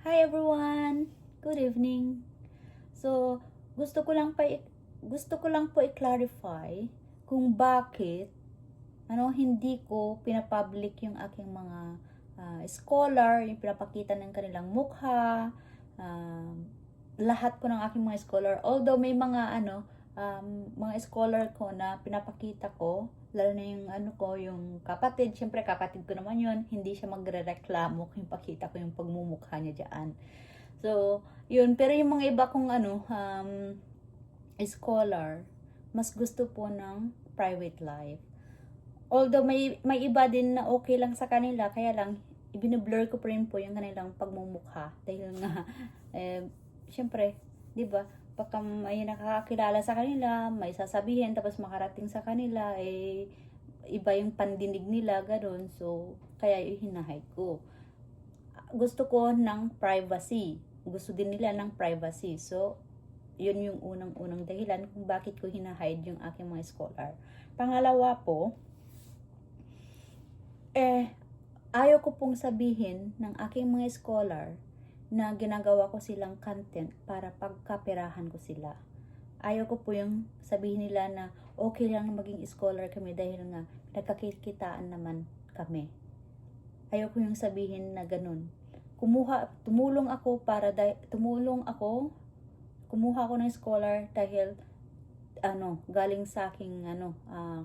Hi everyone. Good evening. So, gusto ko lang po i-clarify kung bakit hindi ko pinapublic yung aking mga scholar, yung pinapakita ng kanilang mukha, lahat po ng aking mga scholar. Although may mga scholar ko na pinapakita ko, lalo na yung yung kapatid, syempre kapatid ko naman yun, hindi siya magrereklamo kung pakita ko yung pagmumukha niya diyan. So, yun, pero yung mga iba kong scholar, mas gusto po ng private life. Although may iba din na okay lang sa kanila, kaya lang ibinu-blur ko pa rin po yung kanilang pagmumukha dahil nga syempre, 'di ba? Baka may nakakakilala sa kanila, may sasabihin tapos makarating sa kanila iba yung pandinig nila ganoon. So, kaya hinahay ko. Gusto ko ng privacy. Gusto din nila ng privacy. So, yun yung unang-unang dahilan kung bakit ko hinahide yung aking mga scholar. Pangalawa po, ayaw ko pong sabihin ng aking mga scholar na ginagawa ko silang content para pagkaperahan ko sila. Ayaw ko po yung sabihin nila na okay lang maging scholar kami dahil nga nagkakikitaan naman kami. Ayaw ko yung sabihin na ganun. Kumuha ako ng scholar dahil galing sa aking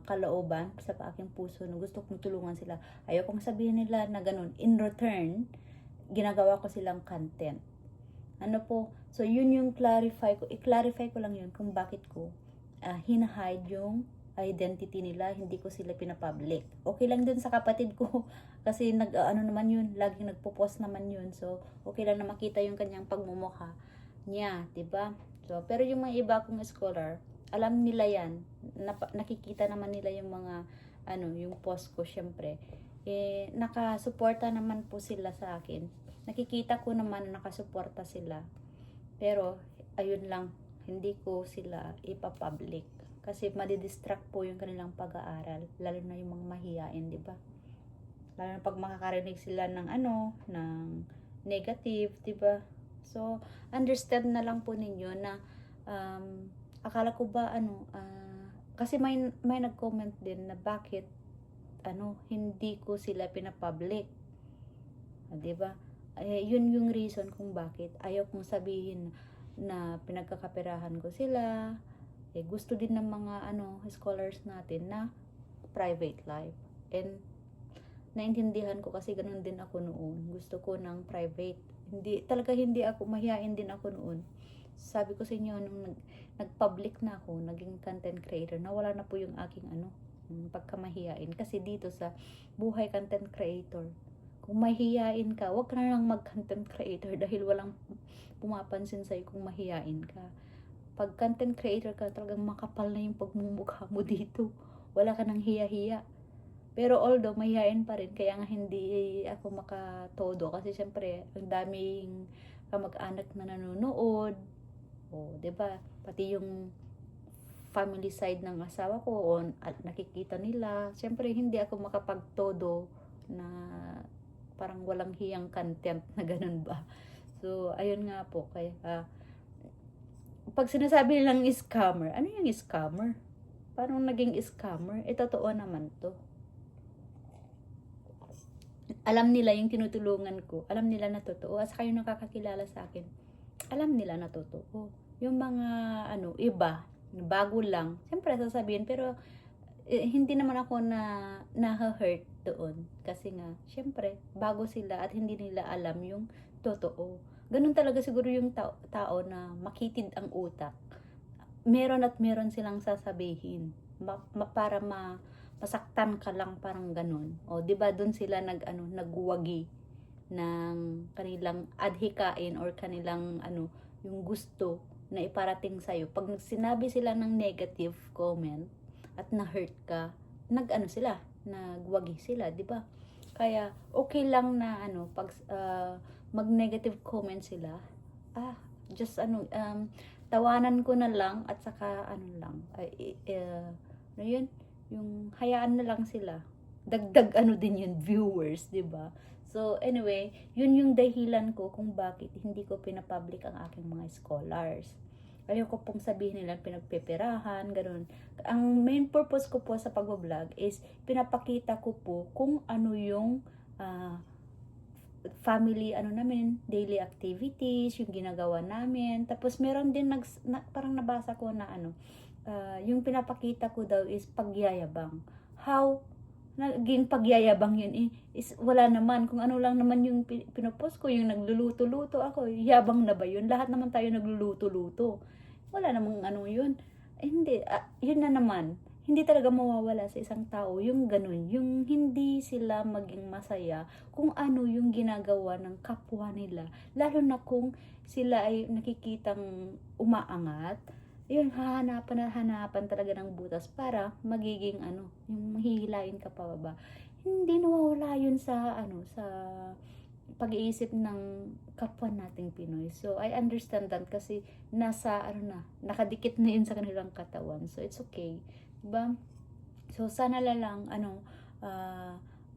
kalooban, sa aking puso na gusto kong tulungan sila. Ayaw kong sabihin nila na ganun. In return, ginagawa ko silang content. So yun yung i-clarify ko lang yun kung bakit ko hinahide yung identity nila, hindi ko sila pinapublic. Okay lang dun sa kapatid ko kasi naman yun, laging nagpo-post naman yun. So okay lang na makita yung kanyang pagmumukha niya, 'di ba? So pero yung mga iba kong scholar, alam nila yan, nakikita naman nila yung mga yung post ko syempre. Nakasuporta naman po sila sa akin. Nakikita ko naman na nakasuporta sila. Pero ayun lang, hindi ko sila ipapublic kasi madidistract po yung kanilang pag-aaral, lalo na yung mga mahiyain, 'di ba? Lalo na pag makakarinig sila ng ng negative, 'di ba? So, understand na lang po ninyo na akala ko ba kasi may nag-comment din na bakit hindi ko sila pinapublic. 'Di ba? Yun yung reason kung bakit ayaw kong sabihin na pinagkakaperahan ko sila. Gusto din ng mga scholars natin na private life. And naintindihan ko kasi ganun din ako noon. Gusto ko ng private. Hindi ako mahihain din ako noon. Sabi ko sa inyo nung nag-public na ako, naging content creator, nawala na po yung aking pagkamahiyain. Kasi dito sa buhay content creator, kung mahihain ka, wag ka na lang mag-content creator dahil walang pumapansin sa'yo kung mahihain ka. Pag content creator ka, talagang makapal na yung pagmumukha mo dito. Wala ka nang hiya-hiya. Pero although mahihain pa rin, kaya nga hindi ako makatodo. Kasi syempre, ang daming kamag-anak na nanonood. O, 'di ba? Pati yung family side ng asawa ko, nakikita nila. Syempre, hindi ako makapagtodo na parang walang hiyang content na ganun ba. So, ayun nga po. Kaya, pag sinasabi nilang scammer, ano yung scammer? Paano naging scammer? Totoo naman to. Alam nila yung tinutulungan ko. Alam nila na totoo. At saka yung nakakakilala sa akin, alam nila na totoo. Yung mga, iba, bago lang, siyempre sasabihin, pero hindi naman ako na-hurt doon. Kasi nga, siyempre, bago sila at hindi nila alam yung totoo. Ganun talaga siguro yung tao na makitid ang utak. Meron at meron silang sasabihin. Para masaktan ka lang, parang ganun. O, di ba doon sila nagwagi ng kanilang adhikain or kanilang yung gusto na iparating sa'yo. Pag sinabi sila ng negative comment at na-hurt ka, nagwagi sila, di ba? Kaya okay lang na pag mag-negative comment sila, just tawanan ko na lang at saka yun, yung hayaan na lang sila. Dagdag din yun, viewers, di ba? So, anyway, yun yung dahilan ko kung bakit hindi ko pinapublic ang aking mga scholars. Ayoko pong sabihin nila pinagpipirahan, ganun. Ang main purpose ko po sa pag-vlog is pinapakita ko po kung ano yung family namin, daily activities, yung ginagawa namin. Tapos meron din parang nabasa ko na yung pinapakita ko daw is pagyayabang. How naging pagyayabang yun is wala naman, kung ano lang naman yung pinopost ko, yung nagluluto-luto ako, yabang na ba yun? Lahat naman tayo nagluluto-luto, wala namang yun. Hindi, yun na naman, hindi talaga mawawala sa isang tao yung ganun, yung hindi sila maging masaya kung ano yung ginagawa ng kapwa nila, lalo na kung sila ay nakikitang umaangat. Yun, hanapan talaga ng butas para magiging yung mahihilain ka pa baba. Hindi nawawala yun sa sa pag-iisip ng kapwa nating Pinoy. So I understand that kasi nasa nakadikit na yun sa kanilang katawan. So it's okay, diba? So sana lang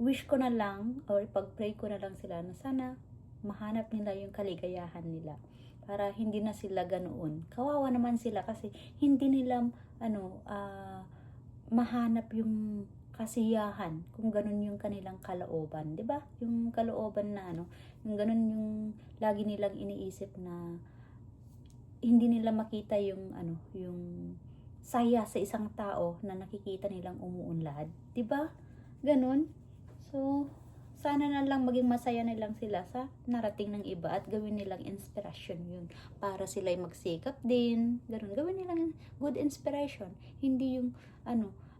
wish ko na lang or pag-pray ko na lang sila na sana mahanap nila yung kaligayahan nila, para hindi na sila ganoon. Kawawa naman sila kasi hindi nila mahanap yung kasiyahan kung ganun yung kanilang kalooban, 'di ba? Yung kalooban na yung ganun yung lagi nilang iniisip na hindi nila makita yung yung saya sa isang tao na nakikita nilang umuunlad, 'di ba? Ganun. So sana na lang maging masaya na lang sila sa narating ng iba at gawin nilang inspirasyon yun para sila'y magsikap din, ganun, gawin nilang good inspiration, hindi yung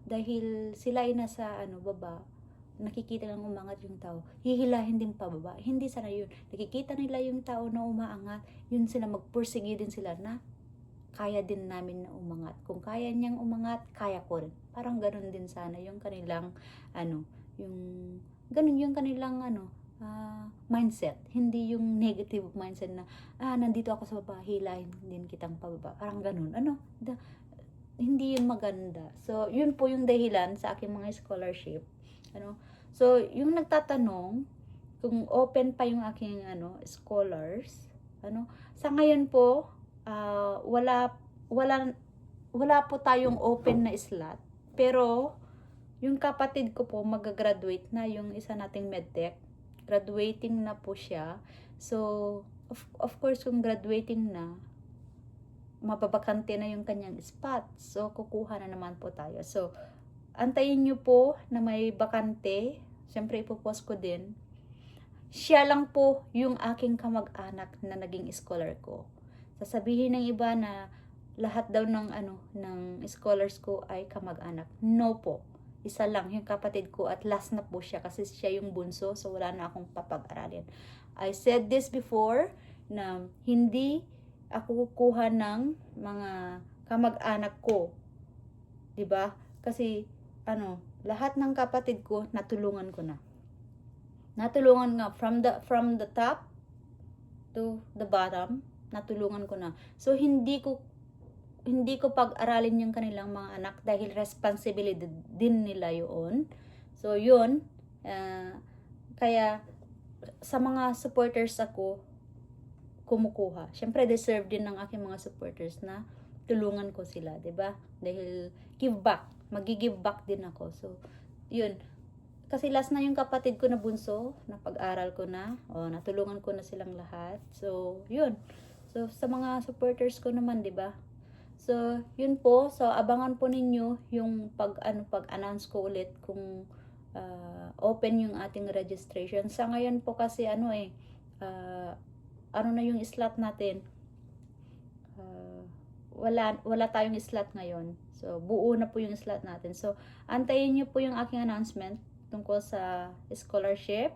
dahil sila ay nasa baba, nakikita lang umangat yung tao, hihilahin din pababa. Hindi sana yun, nakikita nila yung tao na umaangat, yun sila magpursige din sila na kaya din namin na umangat, kung kaya niyang umangat, kaya ko rin, parang ganun din sana yung kanilang yung ganun yung kanilang mindset, hindi yung negative mindset na nandito ako sa baba, hilahin din kitang pababa, parang ganun, hindi yun maganda. So yun po yung dahilan sa aking mga scholarship. So yung nagtatanong kung open pa yung aking scholars, sa ngayon po wala po tayong open na slot, pero yung kapatid ko po magagraduate na, yung isa nating medtech, graduating na po siya. So of course kung graduating na, mababakante na yung kanyang spot, so kukuha na naman po tayo. So antayin nyo po na may bakante, syempre ipopost ko din. Siya lang po yung aking kamag-anak na naging scholar ko. Sasabihin ng iba na lahat daw ng scholars ko ay kamag-anak. No po, isa lang yung kapatid ko at last na po siya kasi siya yung bunso, so wala na akong papag-aralin. I said this before na hindi ako kukuha ng mga kamag-anak ko, 'di ba? Kasi lahat ng kapatid ko natulungan ko na. Natulungan nga from the top to the bottom, natulungan ko na. So hindi ko pag-aralin yung kanilang mga anak dahil responsibility din nila yun. So yun, kaya sa mga supporters ako kumukuha. Syempre deserve din ng aking mga supporters na tulungan ko sila, 'di ba? Dahil give back, magi-give back din ako. So yun, kasi last na yung kapatid ko na bunso, na pag-aral ko na, natulungan ko na silang lahat. So yun. So sa mga supporters ko naman, 'di ba? So, yun po. So, abangan po ninyo yung pag-announce ko ulit kung open yung ating registration. Sa ngayon po kasi na yung slot natin. Wala tayong slot ngayon. So, buo na po yung slot natin. So, antayin nyo po yung aking announcement tungkol sa scholarship.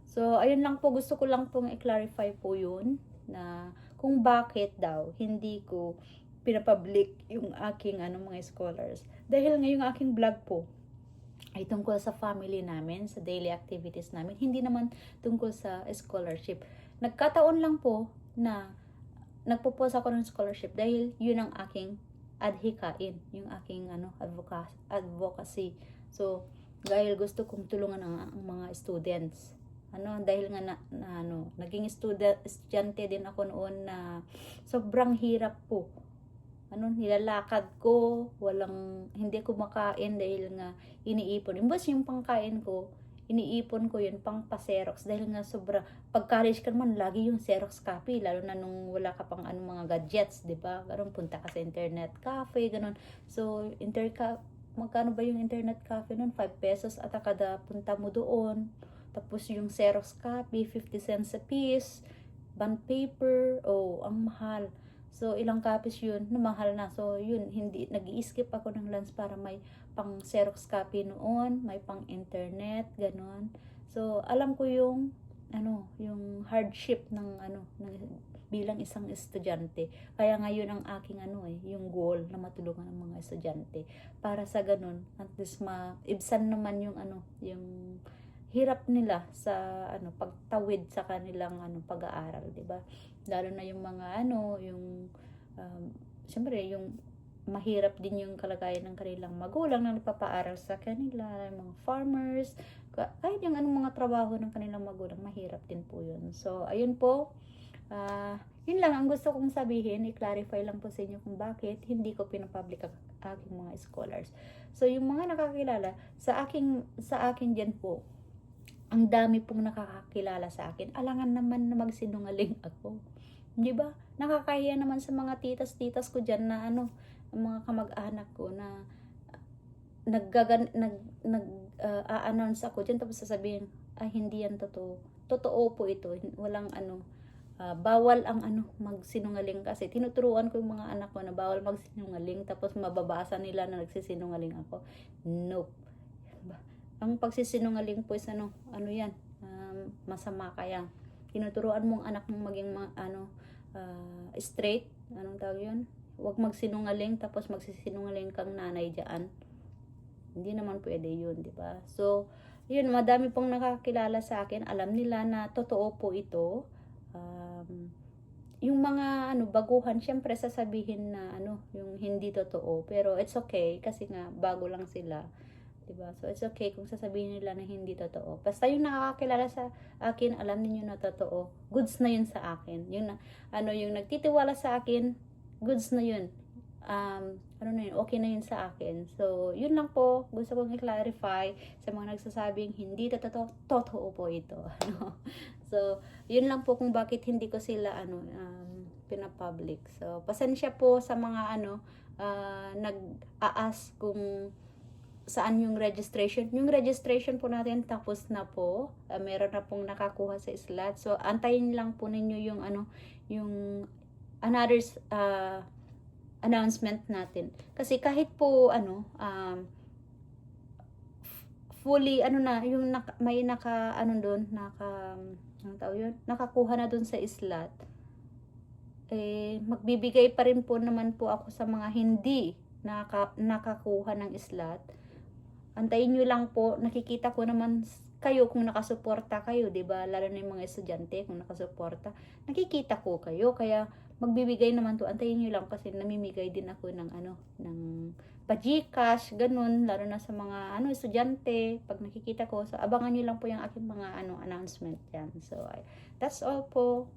So, ayun lang po. Gusto ko lang pong i-clarify po yun na kung bakit daw hindi ko pinapublic yung aking mga scholars. Dahil ngayong aking vlog po ay tungkol sa family namin, sa daily activities namin, hindi naman tungkol sa scholarship. Nagkataon lang po na nagpo-post ako ng scholarship dahil yun ang aking adhikain, yung aking advocacy. So, dahil gusto kong tulungan ang mga students. Dahil nga naging estudyante din ako noon na sobrang hirap po. Nilalakad ko, hindi ko makain dahil nga iniipon. Imbas yung pangkain ko, iniipon ko yun pang pa-Xerox dahil nga pag college ka naman, lagi yung Xerox copy, lalo na nung wala ka pang mga gadgets, di ba? Ganun, punta ka sa internet cafe, ganun. So, magkano ba yung internet cafe nun? 5 pesos at kada punta mo doon. Tapos yung Xerox copy, 50 cents a piece. Bond paper, ang mahal. So, ilang copies yun, mahal na. So, yun, nag-i-skip ako ng lunch para may pang Xerox copy noon, may pang internet, ganon. So, alam ko yung hardship ng bilang isang estudyante. Kaya ngayon ang aking yung goal na matulungan ng mga estudyante. Para sa ganon, at least maibsan naman yung yung hirap nila sa pagtawid sa kanilang pag-aaral, 'di ba? Lalo na yung mga yung siyempre yung mahirap din yung kalagayan ng kanilang magulang na nagpapaaral sa kanila, mga farmers, kahit yung mga trabaho ng kanilang magulang, mahirap din po yun. So, ayun po, yun lang ang gusto kong sabihin, i-clarify lang po sa inyo kung bakit hindi ko pinapublic ang aking mga scholars. So, yung mga nakakilala, sa akin dyan po, ang dami pong nakakakilala sa akin. Alangan naman na magsinungaling ako. Di ba? Nakakahiya naman sa mga titas ko dyan na ang mga kamag-anak ko na nag-a-announce ako dyan tapos sasabihin, ay hindi yan totoo. Totoo po ito. Walang bawal ang magsinungaling kasi tinuturuan ko yung mga anak ko na bawal magsinungaling tapos mababasa nila na nagsisinungaling ako. Nope. Ang pagsisinungaling po is yan, masama. Kaya tinuturuan mong anak mong maging straight, anong tawag yun? Huwag magsinungaling tapos magsisinungaling kang nanay diyan. Hindi naman pwede yun, di ba? So, yun, madami pong nakakilala sa akin, alam nila na totoo po ito. Yung mga baguhan, syempre sasabihin na yung hindi totoo, pero it's okay kasi nga bago lang sila. Diba? So, it's okay kung sasabihin nila na hindi totoo. Basta yung nakakakilala sa akin, alam niyo na totoo. Goods na yun sa akin. Yung yung nagtitiwala sa akin, goods na yun. Okay na yun sa akin. So, yun lang po. Gusto kong i-clarify sa mga nagsasabing hindi totoo. Totoo po ito. So, yun lang po kung bakit hindi ko sila pinapublic. So, pasensya po sa mga nag-a-ask kung saan yung registration. Yung registration po natin tapos na po. Meron na pong nakakuha sa slot. So, antayin lang po ninyo yung yung another announcement natin. Kasi kahit po fully yung may doon, nakakuha na doon sa slot. Magbibigay pa rin po naman po ako sa mga hindi nakakuha ng slot. Antayin nyo lang po, nakikita ko naman kayo kung nakasuporta kayo, 'di ba? Lalo na yung mga estudyante kung nakasuporta, nakikita ko kayo, kaya magbibigay naman to. Antayin nyo lang kasi namimigay din ako ng ng pa-GCash, ganun, lalo na sa mga estudyante, pag nakikita ko. So abangan nyo lang po yung aking mga announcement yan. So that's all po.